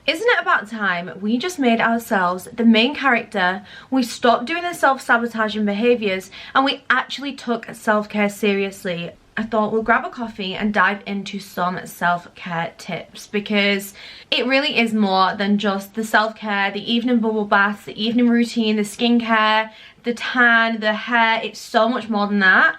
isn't it about time we just made ourselves the main character? We stopped doing the self-sabotaging behaviours and we actually took self-care seriously. I thought we'll grab a coffee and dive into some self-care tips, because it really is more than just the self-care, the evening bubble baths, the evening routine, the skincare, the tan, the hair. It's so much more than that.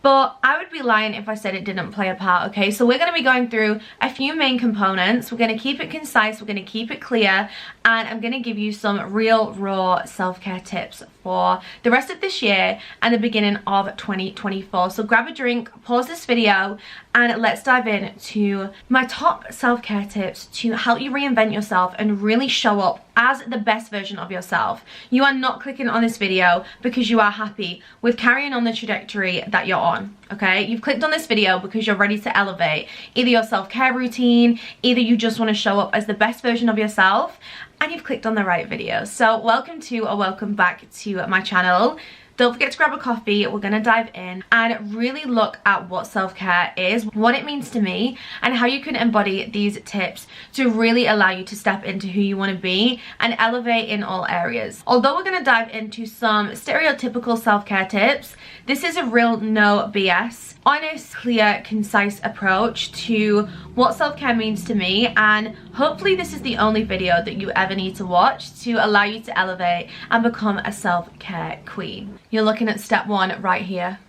But I would be lying if I said it didn't play a part, okay? So we're going to be going through a few main components. We're going to keep it concise, we're going to keep it clear, and I'm going to give you some real, raw self-care tips for the rest of this year and the beginning of 2024. So grab a drink, pause this video, and let's dive into my top self-care tips to help you reinvent yourself and really show up as the best version of yourself. You are not clicking on this video because you are happy with carrying on the trajectory that you're on, okay? You've clicked on this video because you're ready to elevate either your self-care routine, either you just want to show up as the best version of yourself, and you've clicked on the right video. So welcome to or welcome back to my channel. Don't forget to grab a coffee. We're gonna dive in and really look at what self-care is, what it means to me, and how you can embody these tips to really allow you to step into who you want to be and elevate in all areas. Although we're gonna dive into some stereotypical self-care tips, this is a real no BS, honest, clear, concise approach to what self-care means to me, and hopefully this is the only video that you ever need to watch to allow you to elevate and become a self-care queen. You're looking at step 1 right here.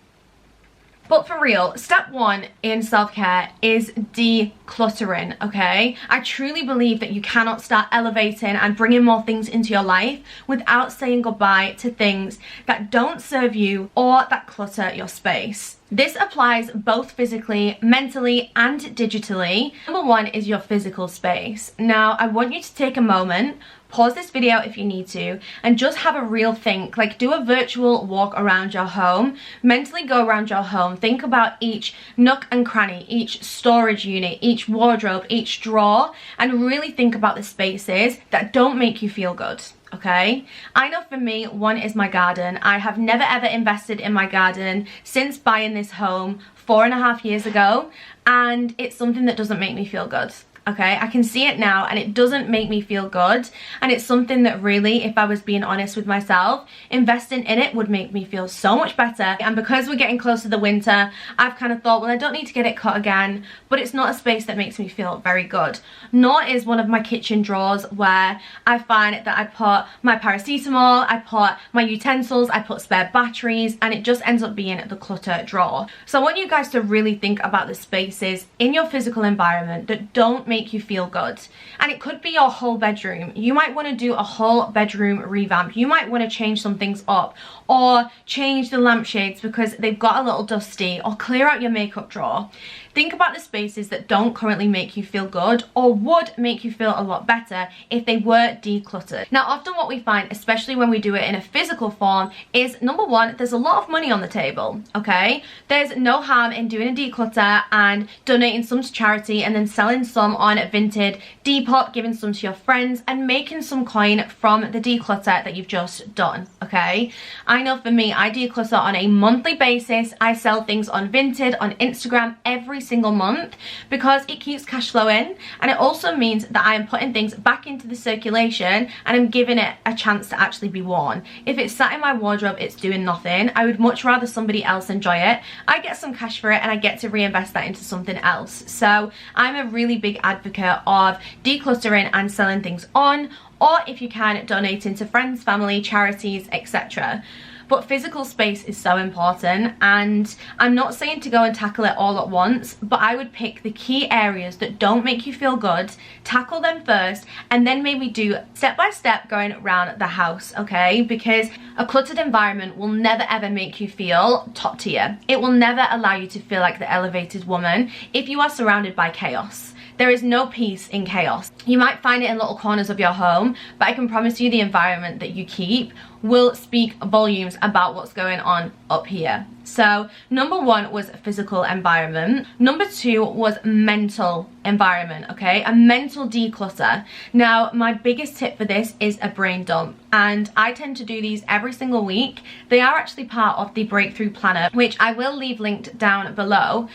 But for real, step 1 in self-care is decluttering, okay? I truly believe that you cannot start elevating and bringing more things into your life without saying goodbye to things that don't serve you or that clutter your space. This applies both physically, mentally, and digitally. Number 1 is your physical space. Now, I want you to take a moment, pause this video if you need to, and just have a real think. Like, do a virtual walk around your home. Mentally go around your home. Think about each nook and cranny, each storage unit, each wardrobe, each drawer, and really think about the spaces that don't make you feel good. Okay, I know for me, 1 is my garden. I have never ever invested in my garden since buying this home 4.5 years ago, and it's something that doesn't make me feel good. Okay, I can see it now and it doesn't make me feel good, and it's something that really, if I was being honest with myself, investing in it would make me feel so much better. And because we're getting close to the winter, I've kind of thought, well, I don't need to get it cut again, but it's not a space that makes me feel very good. Nor is one of my kitchen drawers, where I find that I put my paracetamol, I put my utensils, I put spare batteries, and it just ends up being the clutter drawer. So I want you guys to really think about the spaces in your physical environment that don't make you feel good. And it could be your whole bedroom. You might want to do a whole bedroom revamp. You might want to change some things up, or change the lampshades because they've got a little dusty, or clear out your makeup drawer. Think about the spaces that don't currently make you feel good, or would make you feel a lot better if they were decluttered. Now, often what we find, especially when we do it in a physical form, is number 1, there's a lot of money on the table, okay? There's no harm in doing a declutter and donating some to charity, and then selling some on Vinted, Depop, giving some to your friends, and making some coin from the declutter that you've just done, okay? I know for me, I declutter on a monthly basis. I sell things on Vinted, on Instagram every single month, because it keeps cash flowing, and it also means that I am putting things back into the circulation and I'm giving it a chance to actually be worn. If it's sat in my wardrobe, it's doing nothing. I would much rather somebody else enjoy it. I get some cash for it and I get to reinvest that into something else. So I'm a really big advocate of decluttering and selling things on, or if you can, donating to friends, family, charities, etc. But physical space is so important, and I'm not saying to go and tackle it all at once, but I would pick the key areas that don't make you feel good, tackle them first, and then maybe do step by step going around the house, okay? Because a cluttered environment will never ever make you feel top tier. It will never allow you to feel like the elevated woman if you are surrounded by chaos. There is no peace in chaos. You might find it in little corners of your home, but I can promise you the environment that you keep will speak volumes about what's going on up here. So number 1 was physical environment. Number 2 was mental environment, okay? A mental declutter. Now, my biggest tip for this is a brain dump, and I tend to do these every single week. They are actually part of the Breakthrough Planner, which I will leave linked down below.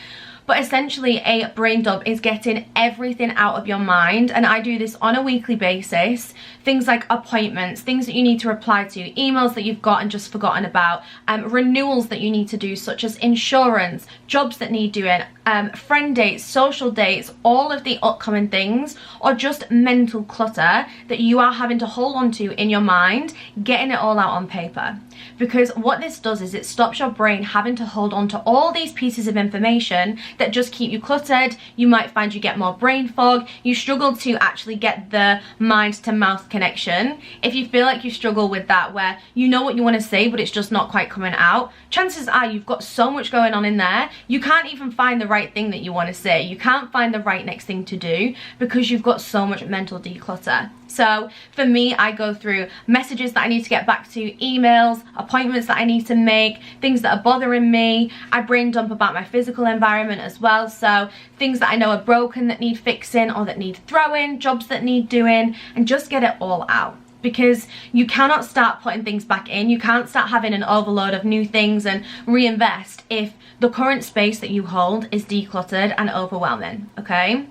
but essentially a brain dump is getting everything out of your mind, and I do this on a weekly basis. Things like appointments, things that you need to reply to, emails that you've got and just forgotten about, renewals that you need to do, such as insurance, jobs that need doing, friend dates, social dates, all of the upcoming things, or just mental clutter that you are having to hold on to in your mind, getting it all out on paper. Because what this does is it stops your brain having to hold on to all these pieces of information that just keep you cluttered. You might find you get more brain fog, you struggle to actually get the mind to mouth connection. If you feel like you struggle with that, where you know what you want to say but it's just not quite coming out, chances are you've got so much going on in there, you can't even find the right thing that you want to say. You can't find the right next thing to do because you've got so much mental declutter. So for me, I go through messages that I need to get back to, emails, appointments that I need to make, things that are bothering me. I brain dump about my physical environment as well, so things that I know are broken that need fixing or that need throwing, jobs that need doing, and just get it all out. Because you cannot start putting things back in, you can't start having an overload of new things and reinvest if the current space that you hold is decluttered and overwhelming, okay?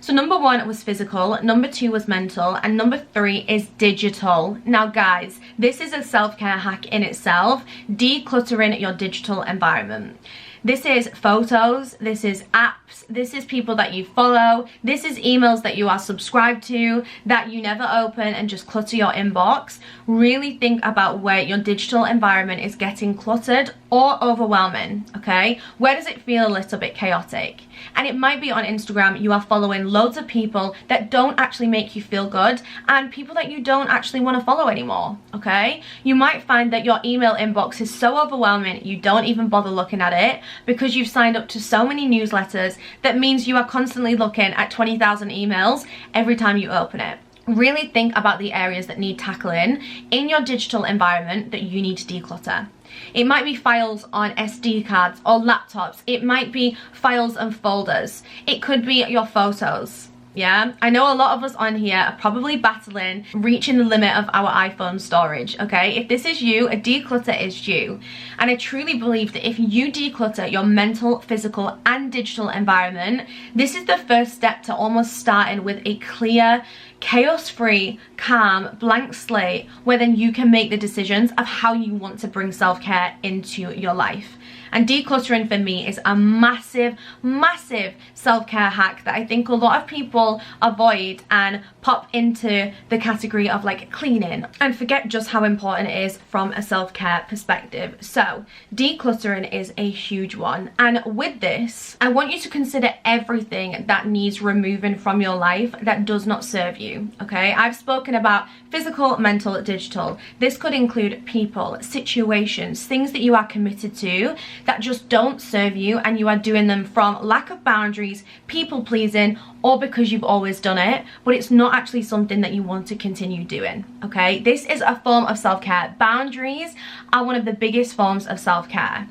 So number 1 was physical, number 2 was mental, and number 3 is digital. Now guys, this is a self-care hack in itself, decluttering your digital environment. This is photos, this is apps, this is people that you follow, this is emails that you are subscribed to that you never open and just clutter your inbox. Really think about where your digital environment is getting cluttered or overwhelming, okay? Where does it feel a little bit chaotic? And it might be on Instagram you are following loads of people that don't actually make you feel good and people that you don't actually want to follow anymore, okay? You might find that your email inbox is so overwhelming you don't even bother looking at it because you've signed up to so many newsletters. That means you are constantly looking at 20,000 emails every time you open it. Really think about the areas that need tackling in your digital environment that you need to declutter. It might be files on SD cards or laptops. It might be files and folders. It could be your photos. Yeah, I know a lot of us on here are probably battling reaching the limit of our iPhone storage, okay? If this is you, a declutter is you. And I truly believe that if you declutter your mental, physical, and digital environment, this is the first step to almost starting with a clear, chaos-free, calm, blank slate, where then you can make the decisions of how you want to bring self-care into your life. And decluttering for me is a massive, massive self-care hack that I think a lot of people avoid and pop into the category of like cleaning and forget just how important it is from a self-care perspective. So decluttering is a huge one. And with this, I want you to consider everything that needs removing from your life that does not serve you, okay? I've spoken about physical, mental, digital. This could include people, situations, things that you are committed to that just don't serve you and you are doing them from lack of boundaries, people pleasing, or because you've always done it, but it's not actually something that you want to continue doing, okay? This is a form of self-care. Boundaries are one of the biggest forms of self-care.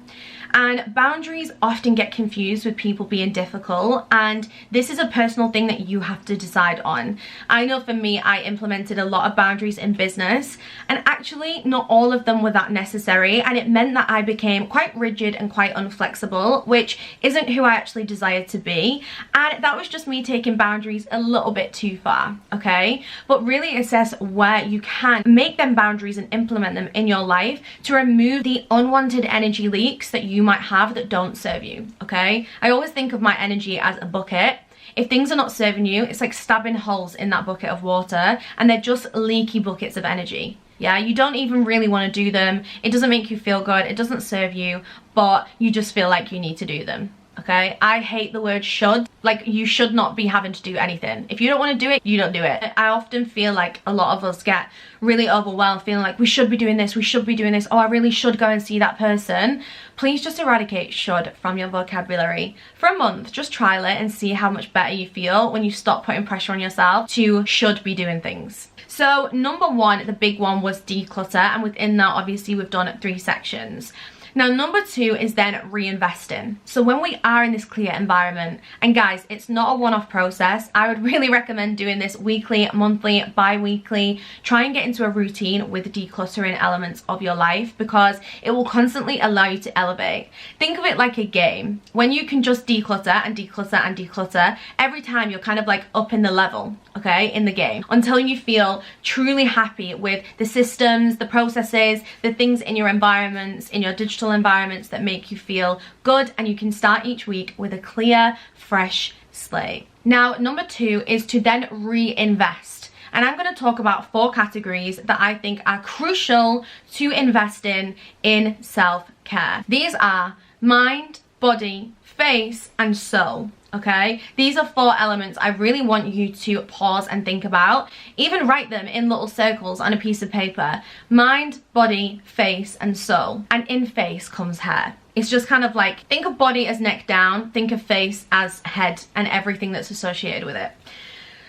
And boundaries often get confused with people being difficult, and this is a personal thing that you have to decide on. I know for me, I implemented a lot of boundaries in business, and actually not all of them were that necessary, and it meant that I became quite rigid and quite unflexible, which isn't who I actually desired to be, and that was just me taking boundaries a little bit too far, okay? But really assess where you can make them boundaries and implement them in your life to remove the unwanted energy leaks that you might have that don't serve you, okay? I always think of my energy as a bucket. If things are not serving you, it's like stabbing holes in that bucket of water, and they're just leaky buckets of energy. Yeah, you don't even really want to do them. It doesn't make you feel good. It doesn't serve you, but you just feel like you need to do them. Okay, I hate the word should. Like, you should not be having to do anything. If you don't want to do it, you don't do it. I often feel like a lot of us get really overwhelmed, feeling like we should be doing this, we should be doing this, oh, I really should go and see that person. Please just eradicate should from your vocabulary for a month. Just trial it and see how much better you feel when you stop putting pressure on yourself to should be doing things. So number 1, the big one, was declutter, and within that obviously we've done 3 sections. Now, number 2 is then reinvesting. So when we are in this clear environment, and guys, it's not a one-off process. I would really recommend doing this weekly, monthly, bi-weekly. Try and get into a routine with decluttering elements of your life, because it will constantly allow you to elevate. Think of it like a game. When you can just declutter and declutter and declutter, every time you're kind of like up in the level, okay, in the game, until you feel truly happy with the systems, the processes, the things in your environments, in your digital environments that make you feel good, and you can start each week with a clear, fresh slate. Now, number 2 is to then reinvest. And I'm going to talk about 4 categories that I think are crucial to investing in self-care. These are mind, body, face, and soul. Okay, these are 4 elements I really want you to pause and think about. Even write them in little circles on a piece of paper. Mind, body, face, and soul. And in face comes hair. It's just kind of like, think of body as neck down, think of face as head and everything that's associated with it.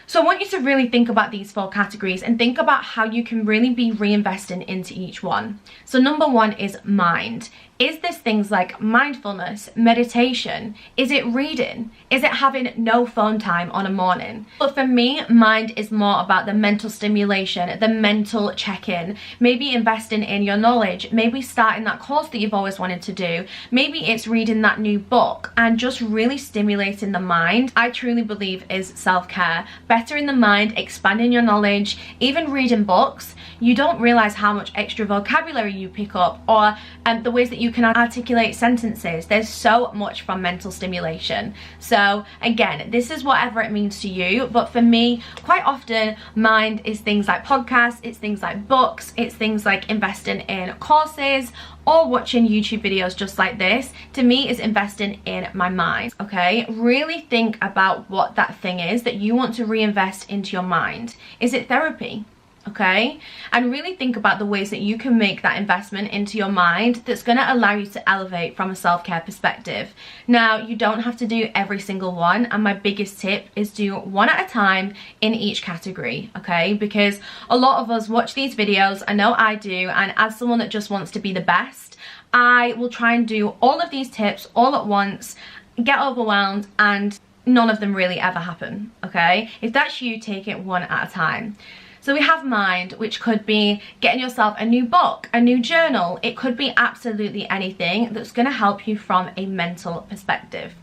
So I want you to really think about these 4 categories and think about how you can really be reinvesting into each one. So number 1 is mind. Is this things like mindfulness, meditation? Is it reading? Is it having no phone time on a morning? But for me, mind is more about the mental stimulation, the mental check-in, maybe investing in your knowledge, maybe starting that course that you've always wanted to do, maybe it's reading that new book and just really stimulating the mind. I truly believe is self-care. Bettering the mind, expanding your knowledge, even reading books. You don't realize how much extra vocabulary you pick up, or the ways that you can articulate sentences. There's so much from mental stimulation. So again, this is whatever it means to you, but for me, quite often, mind is things like podcasts, it's things like books, it's things like investing in courses, or watching YouTube videos just like this. To me, is investing in my mind, okay? Really think about what that thing is that you want to reinvest into your mind. Is it therapy? Okay, and really think about the ways that you can make that investment into your mind that's going to allow you to elevate from a self-care perspective. Now, you don't have to do every single one, and my biggest tip is do one at a time in each category, okay? Because a lot of us watch these videos, I know I do, and as someone that just wants to be the best, I will try and do all of these tips all at once, get overwhelmed, and none of them really ever happen, okay? If that's you, take it one at a time. So we have mind, which could be getting yourself a new book, a new journal. It could be absolutely anything that's going to help you from a mental perspective.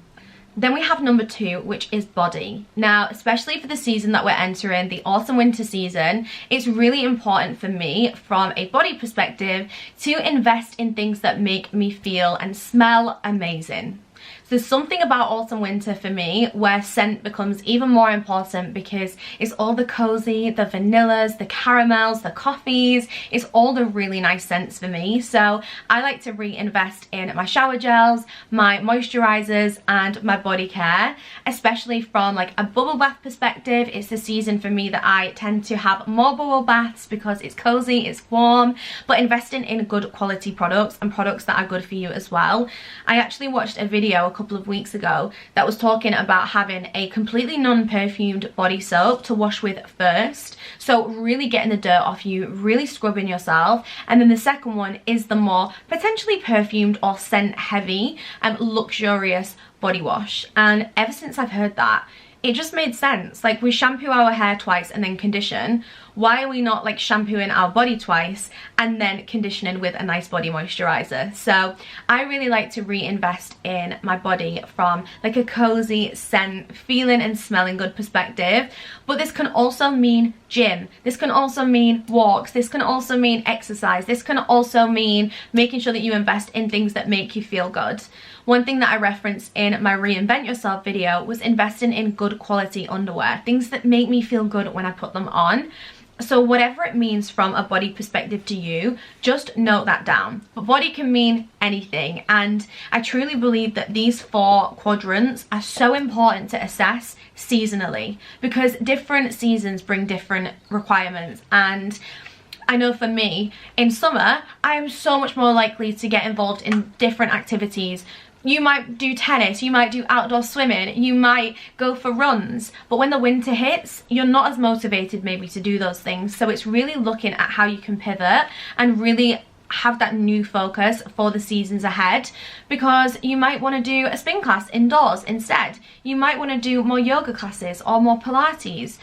Then we have number 2, which is body. Now, especially for the season that we're entering, the autumn winter season, it's really important for me from a body perspective to invest in things that make me feel and smell amazing. There's something about autumn winter for me where scent becomes even more important, because it's all the cozy, the vanillas, the caramels, the coffees. It's all the really nice scents for me. So I like to reinvest in my shower gels, my moisturizers, and my body care, especially from like a bubble bath perspective. It's the season for me that I tend to have more bubble baths because it's cozy, it's warm, but investing in good quality products and products that are good for you as well. I actually watched a video a couple of weeks ago that was talking about having a completely non-perfumed body soap to wash with first, so really getting the dirt off you, really scrubbing yourself, and then the second one is the more potentially perfumed or scent heavy and luxurious body wash. And ever since I've heard that, it just made sense. Like, we shampoo our hair twice and then condition. Why are we not like shampooing our body twice and then conditioning with a nice body moisturizer? So I really like to reinvest in my body from like a cozy scent, feeling and smelling good perspective. But this can also mean gym. This can also mean walks. This can also mean exercise. This can also mean making sure that you invest in things that make you feel good. One thing that I referenced in my Reinvent Yourself video was investing in good quality underwear, things that make me feel good when I put them on. So whatever it means from a body perspective to you, just note that down. But body can mean anything, and I truly believe that these 4 quadrants are so important to assess seasonally, because different seasons bring different requirements. And I know for me, in summer, I am so much more likely to get involved in different activities. You might do tennis, you might do outdoor swimming, you might go for runs, but when the winter hits, you're not as motivated maybe to do those things. So it's really looking at how you can pivot and really have that new focus for the seasons ahead, because you might want to do a spin class indoors instead. You might want to do more yoga classes or more Pilates.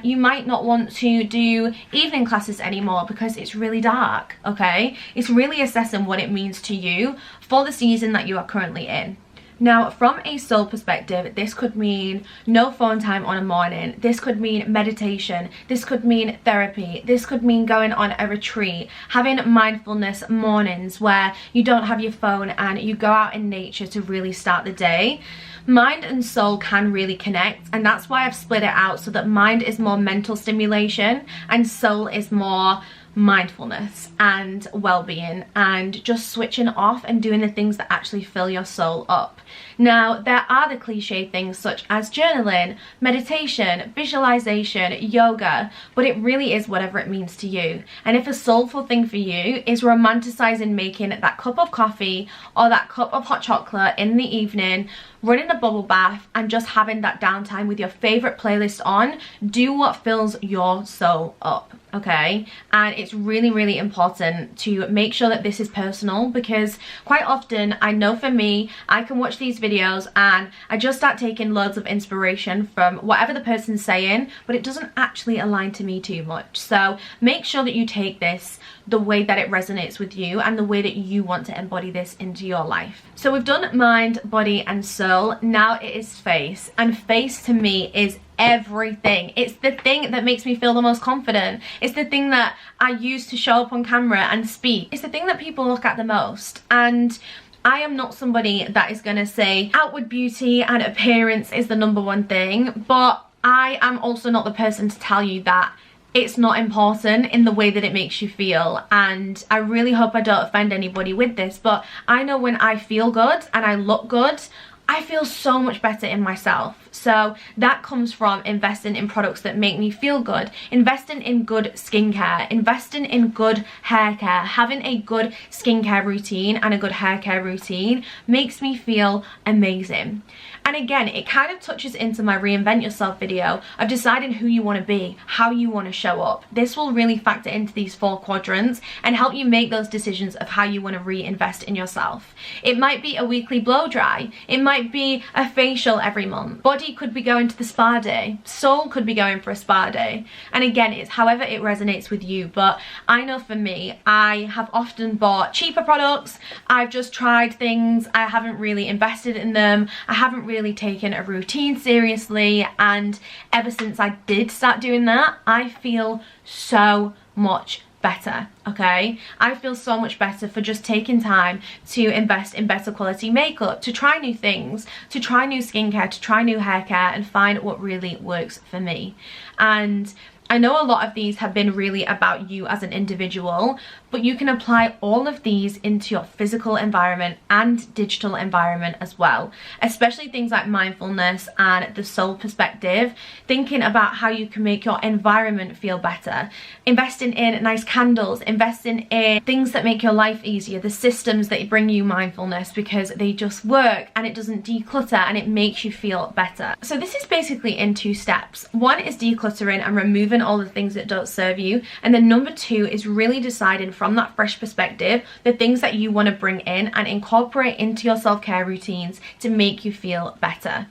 You might not want to do evening classes anymore because it's really dark, okay? It's really assessing what it means to you for the season that you are currently in. Now, from a soul perspective, this could mean no phone time on a morning. This could mean meditation. This could mean therapy. This could mean going on a retreat, having mindfulness mornings where you don't have your phone and you go out in nature to really start the day. Mind and soul can really connect, and that's why I've split it out so that mind is more mental stimulation and soul is more mindfulness and well-being and just switching off and doing the things that actually fill your soul up. Now, there are the cliche things such as journaling, meditation, visualization, yoga, but it really is whatever it means to you. And if a soulful thing for you is romanticizing making that cup of coffee or that cup of hot chocolate in the evening, running a bubble bath and just having that downtime with your favorite playlist on, do what fills your soul up, okay? And it's really, really important to make sure that this is personal, because quite often, I know for me, I can watch these videos and I just start taking loads of inspiration from whatever the person's saying, but it doesn't actually align to me too much. So make sure that you take this the way that it resonates with you and the way that you want to embody this into your life. So we've done mind, body and soul. Now it is face, and face to me is everything. It's the thing that makes me feel the most confident. It's the thing that I use to show up on camera and speak. It's the thing that people look at the most. And I am not somebody that is going to say outward beauty and appearance is the #1 thing, but I am also not the person to tell you that it's not important in the way that it makes you feel. And I really hope I don't offend anybody with this, but I know when I feel good and I look good, I feel so much better in myself. So that comes from investing in products that make me feel good, investing in good skincare, investing in good hair care. Having a good skincare routine and a good hair care routine makes me feel amazing. And again, it kind of touches into my reinvent yourself video of deciding who you want to be, how you want to show up. This will really factor into these 4 quadrants and help you make those decisions of how you want to reinvest in yourself. It might be a weekly blow dry. It might be a facial every month. Body could be going to the spa day. Soul could be going for a spa day. And again, it's however it resonates with you. But I know for me, I have often bought cheaper products. I've just tried things. I haven't really invested in them. I haven't really taken a routine seriously, and ever since I did start doing that, I feel so much better, okay? I feel so much better for just taking time to invest in better quality makeup, to try new things, to try new skincare, to try new hair care and find what really works for me. And I know a lot of these have been really about you as an individual, but you can apply all of these into your physical environment and digital environment as well, especially things like mindfulness and the soul perspective, thinking about how you can make your environment feel better, investing in nice candles, investing in things that make your life easier, the systems that bring you mindfulness because they just work and it doesn't declutter and it makes you feel better. So this is basically in 2 steps. One is decluttering and removing all the things that don't serve you, and then number 2 is really deciding from that fresh perspective the things that you want to bring in and incorporate into your self-care routines to make you feel better.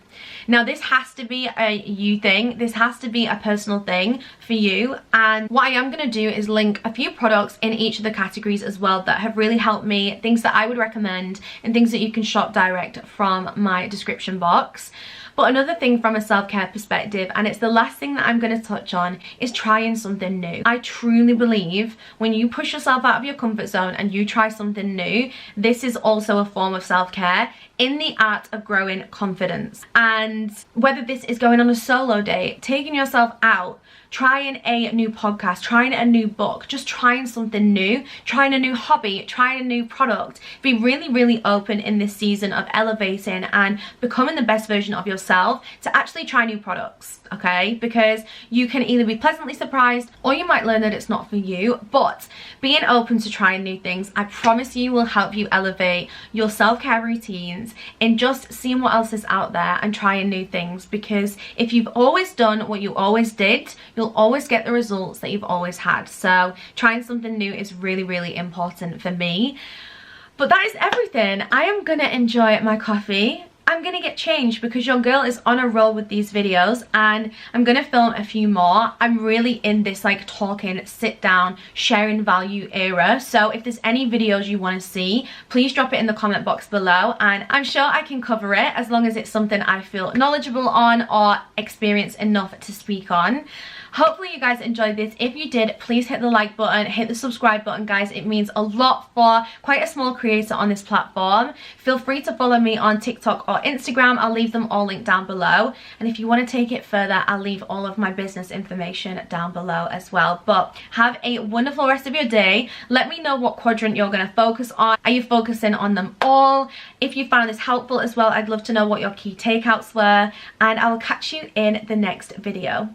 Now this has to be a you thing, this has to be a personal thing for you, and what I am going to do is link a few products in each of the categories as well that have really helped me, things that I would recommend and things that you can shop direct from my description box. But another thing from a self-care perspective, and it's the last thing that I'm going to touch on, is trying something new. I truly believe when you push yourself out of your comfort zone and you try something new, this is also a form of self-care in the art of growing confidence. And whether this is going on a solo date, taking yourself out, trying a new podcast, trying a new book, just trying something new, trying a new hobby, trying a new product. Be really, really open in this season of elevating and becoming the best version of yourself to actually try new products, okay? Because you can either be pleasantly surprised or you might learn that it's not for you, but being open to trying new things, I promise you, will help you elevate your self-care routines and just seeing what else is out there and trying new things. Because if you've always done what you always did, you'll always get the results that you've always had. So trying something new is really, really important for me. But that is everything. I am gonna enjoy my coffee. I'm gonna get changed because your girl is on a roll with these videos, and I'm gonna film a few more. I'm really in this like talking, sit down, sharing value era. So if there's any videos you want to see, please drop it in the comment box below, and I'm sure I can cover it as long as it's something I feel knowledgeable on or experienced enough to speak on. Hopefully you guys enjoyed this. If you did, please hit the like button, hit the subscribe button, guys. It means a lot for quite a small creator on this platform. Feel free to follow me on TikTok or Instagram. I'll leave them all linked down below. And if you want to take it further, I'll leave all of my business information down below as well. But have a wonderful rest of your day. Let me know what quadrant you're going to focus on. Are you focusing on them all? If you found this helpful as well, I'd love to know what your key takeouts were. And I will catch you in the next video.